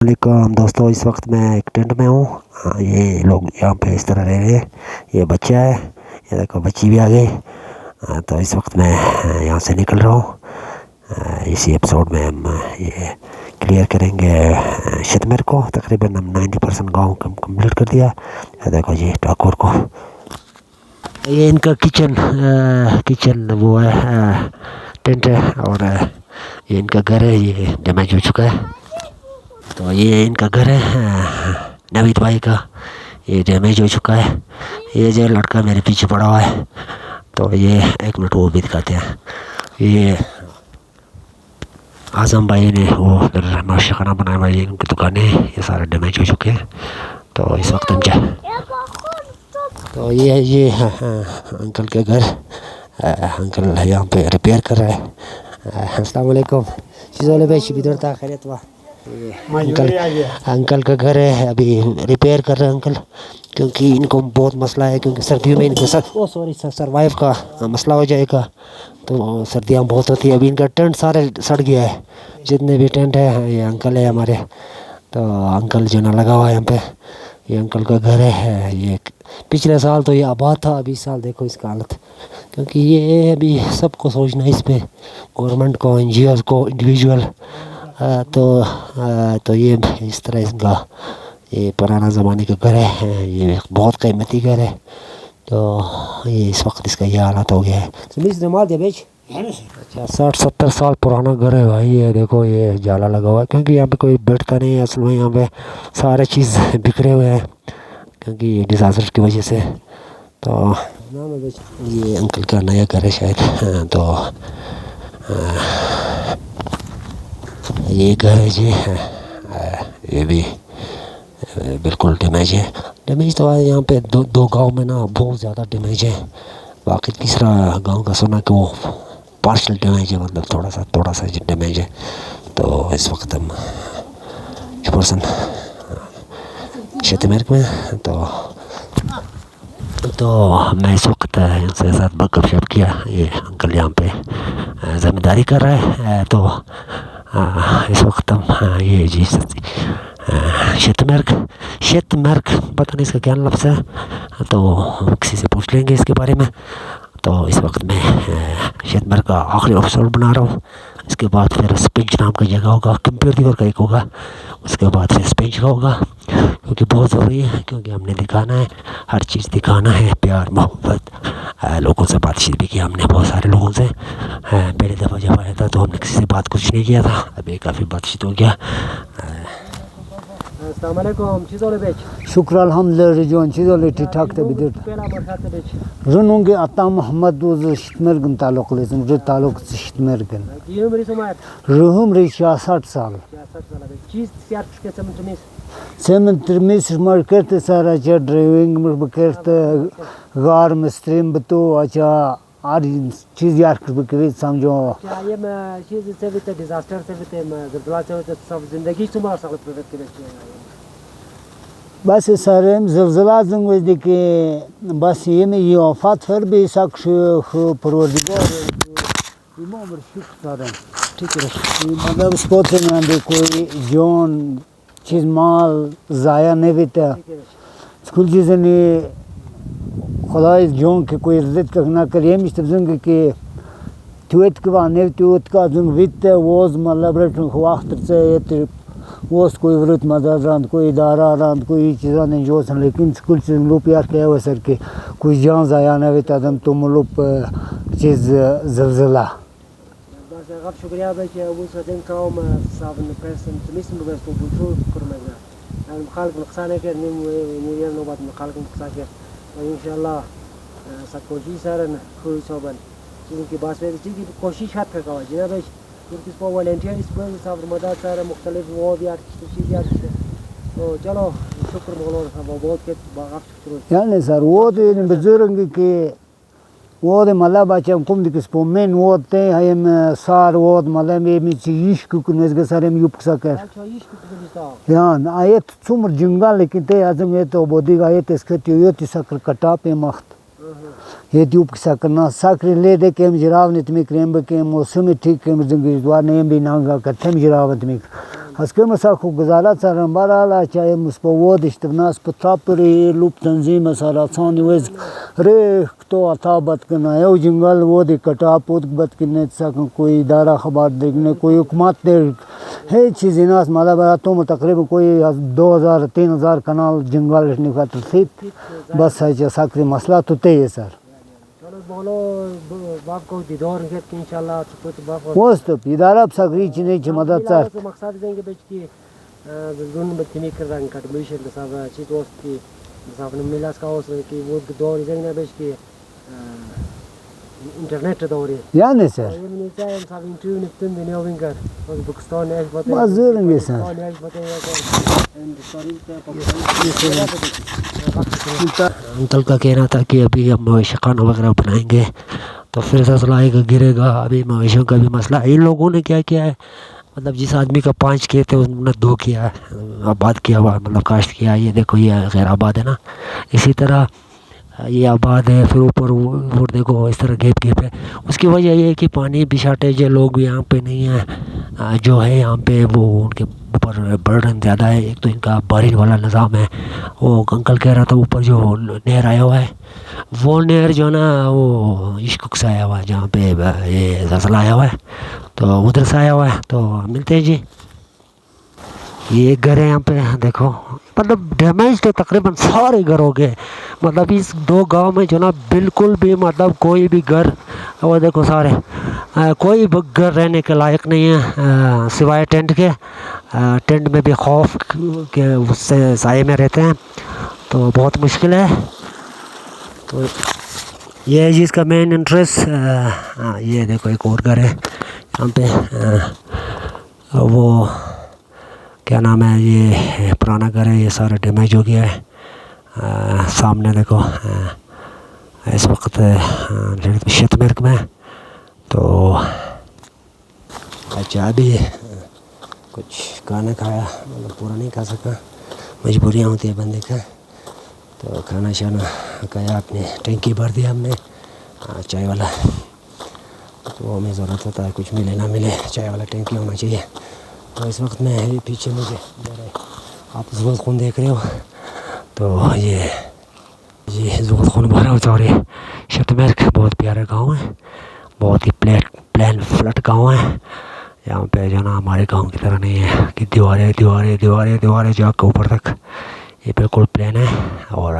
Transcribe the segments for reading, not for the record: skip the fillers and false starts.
वालेकुम दोस्तों, इस वक्त मैं एक टेंट में हूँ। ये लोग यहाँ पे इस तरह रह रहे हैं। ये बच्चा है, ये देखो बच्ची भी आ गई। तो इस वक्त मैं यहाँ से निकल रहा हूँ। इसी एपिसोड में हम ये क्लियर करेंगे शतमेर को। तकरीबन हम 90% गाँव कंप्लीट कर दिया। ये देखो जी टाकोर को, ये इनका किचन वो है, टेंट है। और ये इनका घर है, ये डैमेज हो चुका है। तो ये इनका घर है नवीद भाई का, ये डैमेज हो चुका है। ये जो लड़का मेरे पीछे पड़ा हुआ है, तो ये एक मिनट वो भी दिखाते हैं। ये आज़म भाई ने वो माशा खाना बनाया हुआ, ये उनकी दुकानें, ये सारे डैमेज हो चुके हैं। तो इस वक्त हम तो ये अंकल के घर, अंकल यहाँ पे रिपेयर कर रहा है। अस्सलाम वालेकुम, चीज़ों भाई शिबिर था खैरियत हुआ। अंकल का घर है, अभी रिपेयर कर रहे हैं अंकल, क्योंकि इनको बहुत मसला है। क्योंकि सर्दियों में इनको सर्वाइव का मसला हो जाएगा। तो सर्दियाँ बहुत होती है। अभी इनका टेंट सारे सड़ गया है, जितने भी टेंट है। ये अंकल है हमारे, तो अंकल जो ना लगा हुआ है यहाँ पे, ये अंकल का घर है। ये पिछले साल तो ये आबाद था, अभी इस साल देखो इसका हालत। क्योंकि ये अभी सबको सोचना है इस पर, गवर्नमेंट को, NGOs को, इंडिविजुअल। तो ये इस तरह इसका ये पुराना ज़माने का घर है, ये बहुत कीमती घर है। तो ये इस वक्त इसका ये हालत हो गया है। अच्छा, 60-70 साल पुराना घर है भाई। ये देखो ये जाला लगा हुआ है, क्योंकि यहाँ पे कोई बैठता नहीं है असल में। यहाँ पे सारे चीज़ बिखरे हुए हैं, क्योंकि ये डिज़ास्टर की वजह से। तो ये अंकल का नया घर है शायद। तो ये घर है जी, ये भी बिल्कुल डैमेज है। डैमेज तो यहाँ पे दो गांव में ना बहुत ज़्यादा डैमेज है। बाकी तीसरा गांव का सुना कि वो पार्शल डैमेज है, मतलब थोड़ा सा डैमेज है। तो इस वक्त हम पर्सन शतमेर में, तो मैं इस वक्त इनसे साथ गपशप किया। ये अंकल यहाँ पे ज़मींदारी कर रहा है। तो इस वक्त हम ये जी शतमेर्क पता नहीं इसका क्या लफ्ज़ है, तो किसी से पूछ लेंगे इसके बारे में। तो इस वक्त मैं शतमेर का आखिरी एपिसोड बना रहा हूँ। इसके बाद फिर स्पेंच नाम का जगह होगा, कंप्यूटर का एक होगा, उसके बाद फिर स्पेंच का होगा। क्योंकि बहुत ज़रूरी है, क्योंकि हमने दिखाना है, हर चीज़ दिखाना है, प्यार मोहब्बत। लोगों से बातचीत भी की हमने, बहुत सारे लोगों से। पहली दफ़ा जब आया था तो हमने किसी से बात कुछ नहीं किया था, अभी काफ़ी बातचीत हो गया। शुक्र अल्हम्दुलिल्लाह रिजवान चीज़ों ठीक ठाक थे बिदर रनोंगे अता मोहम्मद उज शतमेर गन ताल्लुक लेसन रे ताल्लुक शतमेर गन रहम रे 66 साल सेमन त्रिमिस मार्केट सारा च ड्राइविंग मार्केट गार में स्ट्रीम बतो अच्छा आर चीज यार कर समझो ये मैं चीज से भी डिजास्टर से भी जल्दला से सब जिंदगी तुम्हारा सगळं प्रोडक्ट केले बस सारे जल्जला जंग के बस ये में ये वफात फिर भी शख्स परवरदिगार इमाम रशीद सारा ठीक है। मतलब स्पोर्ट्स में कोई जोन चीज माल जाया नहीं बीता स्कूल चीज़ें ने खुदा जोन के कोई इज्जत करना करिए मिस्टर जंग के ट्वीट के वाने ट्वीट का जंग वित वोज मतलब रट वक्त से वो कोई वृत मदद रांद कोई इदारा रांद कोई चीज़ा नहीं जो सन। लेकिन स्कूल से लूप यार क्या हुआ सर के कोई जान जाया ना बीता दम तुम लूप चीज़ जल्जला बस आप शुक्रिया भाई कि वो सदन काम सावन पर्सन मिस में बस तो बुझो करना है खाल नुकसान है कि नहीं नौबत खाल नुकसान है। और इंशाल्लाह सब कोशिश सर कोई सोबन क्योंकि बात में चीज़ की कोशिश हाथ का कावा जिना भाई क्योंकि इसको वॉलंटियर इस पर सब मदद सारा मुख्तलिफ वो भी यार चीज़ यार तो चलो शुक्र बोलो सब बहुत के आप शुक्र यानी सर वो तो बुजुर्ग के वो तो मतलब बच्चे कम दिक्कत पोमेन वो ते हम सार वो मतलब में चीज़ को कुछ के सारे में युक्त सकर यान आये चुमर जंगल लेकिन ते आजम ये तो बोधी का ये इसके त्यो ये सकर कटा पे मख्त ये ट्यूब की सकना साकरी ले दे के जिराव ने तुम्हें क्रेम के मौसम में ठीक के जंगी द्वार ने भी नांगा कथे में जिराव तुम्हें Haske mesela ku guzarat saran barala chaye muspawod ishtevnas patapri lup tanzim sara tsani wez re to atabat kana yo jungle वो कटा पोत बत किने सकन कोई इदारा खबर देखने कोई हुकूमत ने है चीज़ इनास माला बातों में तकरीबन कोई 2000-3000 कनाल जंगल निकाल थी बस है जो साकरी मसला तो ते है सर चलो बोलो बाप को दीदार के इंशाल्लाह तो बाप वस्त इदारा साकरी चीज़ें च मदद सर तो मकसद देंगे बेच की दुन बच्चे कर रंग कट मिशन के साथ अच्छी दोस्त की साथ में मिला का उस की वो दौर देंगे बेच की इंटरनेट दौरे yani sir ये नहीं चाहिए हम सब इंटरनेट तुम दिन यो विंगर और पाकिस्तान है बताइए mazurun sir पाकिस्तान है बताइए एंड सॉरी अंकल का कहना था कि अभी हम मवेशी खाना वगैरह बनाएंगे तो फिर फैसला आएगा गिरेगा। अभी मवेशियों का भी मसला है। इन लोगों ने क्या किया है मतलब जिस आदमी का 5 खेत थे उन्होंने 2 किया है आबाद किया हुआ मतलब काश्त किया। ये देखो ये गैर आबाद है ना, इसी तरह ये आबाद है। फिर ऊपर वो देखो इस तरह घेप घेप है। उसकी वजह ये है कि पानी भी शॉर्टेज है, लोग यहाँ पे नहीं हैं जो है यहाँ पे वो उनके ऊपर बर्डन ज़्यादा है। एक तो इनका बारिश वाला निज़ाम है। वो अंकल कह रहा था ऊपर जो नहर आया हुआ है वो नहर जो है ना वो इश्क से आया हुआ है जहाँ पे ये जसला आया हुआ है तो उधर से आया हुआ है। तो मिलते हैं जी। ये एक घर है यहाँ पे देखो मतलब डैमेज तो तकरीबन सारे घर हो गए। मतलब इस 2 गांव में जो ना बिल्कुल भी मतलब कोई भी घर वो देखो सारे कोई भी घर रहने के लायक नहीं है सिवाय टेंट के। टेंट में भी खौफ के उससे साए में रहते हैं तो बहुत मुश्किल है। तो ये है जिसका मेन इंटरेस्ट। ये देखो एक और घर है यहाँ पे वो क्या नाम है ये पुराना घर है। ये सारा डैमेज हो गया है। सामने देखो इस वक्त शतमर्ग में तो अच्छा अभी कुछ खाना खाया मतलब पूरा नहीं खा सका, मजबूरियाँ होती है बंदे का। तो खाना शाना खाया, अपने टैंकी भर दिया हमने चाय वाला। तो हमें ज़रूरत होता है कुछ मिले ना मिले चाय वाला टैंकी होना चाहिए। तो इस वक्त में पीछे मुझे आप ज़रूरत खून देख रहे हो तो ये ज़रूरत खून भरा हो और ये शतमर्ग बहुत प्यारा गांव है, बहुत ही प्लान फ्लैट गांव है। यहाँ पे जो ना हमारे गांव की तरह नहीं है कि दीवारें दीवारें दीवारें दीवारें जाकर ऊपर तक। ये बिल्कुल प्लान है और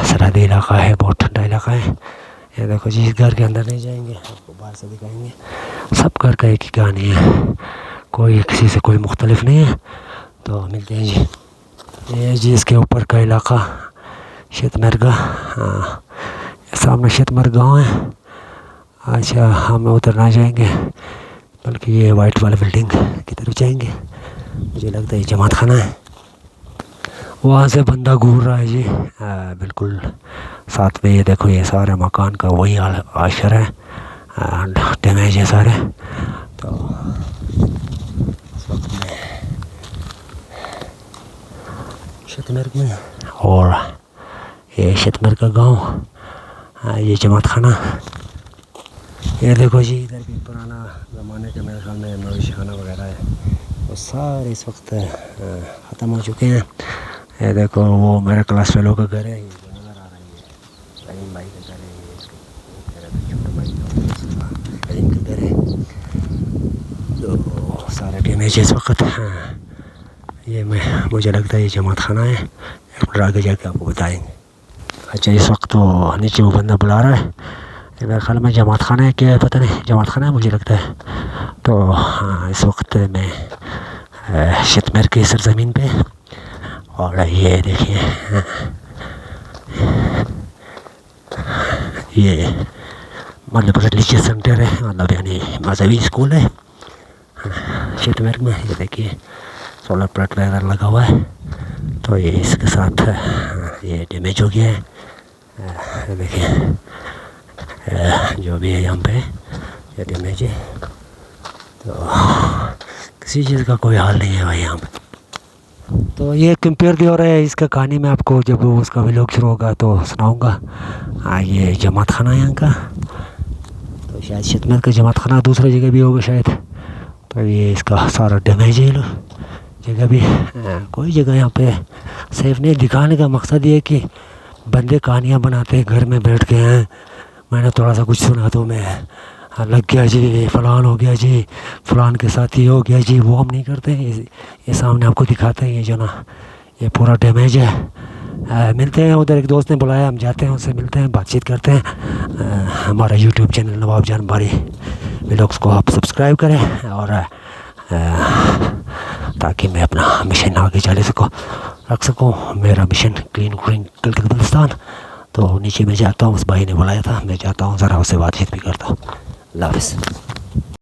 सरहदी इलाका है, बहुत ठंडा इलाका है। ये देखो जिस घर के अंदर नहीं जाएंगे आपको बाहर से दिखाएंगे। सब घर का एक ही कहानी है, कोई किसी से कोई मुख्तलिफ नहीं है। तो मिलते हैं जी। ये जी इसके ऊपर का इलाका शतमर्ग, सामने शतमर्ग गाँव है। अच्छा हम उधर ना जाएंगे बल्कि ये वाइट वाला बिल्डिंग की तरफ जाएंगे। मुझे लगता है जमात खाना है। वहाँ से बंदा घूर रहा है जी बिल्कुल साथ में। ये देखो ये सारे मकान का वही आशर है, डैमेज है सारे। तो इस वक्त में शतमर्ग में और ये शतमर्ग का गांव, ये जमात खाना। ये देखो जी इधर भी पुराना ज़माने के मेरे ख्याल में मवेशी खाना वगैरह है, वो सारे इस वक्त ख़त्म हो चुके हैं। ये देखो वो मेरे क्लास फेलो का घर है, ये जो नज़र आ रहा है रहीम भाई का घर है, ये छोटा भाई रहीम का घर है। तो सारे डैमेज इस वक्त ये मुझे लगता है ये जमात खाना है। फिर आगे जाके आपको बताएंगे। अच्छा इस वक्त तो नीचे वो बंदा बुला रहा है, मेरे ख्याल में जमात खाना है क्या है पता नहीं, जमात खाना है मुझे लगता है। तो इस वक्त मैं शतमर्ग की सरजमीन पे और ये देखिए ये मतलब रिलीजियस सेंटर है, मतलब यानी मजहबी स्कूल है शतमर्ग में। ये देखिए सोलर प्लेट वगैरह लगा हुआ है। तो ये इसके साथ ये डैमेज हो गया है। देखिए जो भी है यहाँ पे ये डैमेज है। तो किसी चीज़ का कोई हाल नहीं है भाई यहाँ पे। तो ये कंपेयर दिया हो रहा है, इसका कहानी मैं आपको जब उसका व्लॉग शुरू होगा तो सुनाऊंगा। ये जमात खाना है यहाँ का। तो शायद शतमर्ग का जमात खाना दूसरी जगह भी होगा शायद। तो ये इसका सारा डैमेज है। जगह भी कोई जगह यहाँ पे सेफ नहीं। दिखाने का मकसद ये है कि बंदे कहानियाँ बनाते हैं घर में बैठ के हैं, मैंने थोड़ा सा कुछ सुना तो मैं लग गया जी, फ़लान हो गया जी, फ़लान के साथ ये हो गया जी। वो हम नहीं करते, ये सामने आपको दिखाते हैं। ये जो ना ये पूरा डैमेज है। मिलते हैं, उधर एक दोस्त ने बुलाया, हम जाते हैं, उससे मिलते हैं, बातचीत करते हैं। हमारा यूट्यूब चैनल नवाब जान बारी व्लॉग्स को आप सब्सक्राइब करें, और ताकि मैं अपना मिशन आगे चले रख सकूँ। मेरा मिशन क्लीन गिलगित बल्तिस्तान। तो नीचे मैं जाता हूँ, उस भाई ने बुलाया था, मैं जाता हूँ, ज़रा उससे बातचीत भी करता हूँ। अल्लाह हाफ़िज़।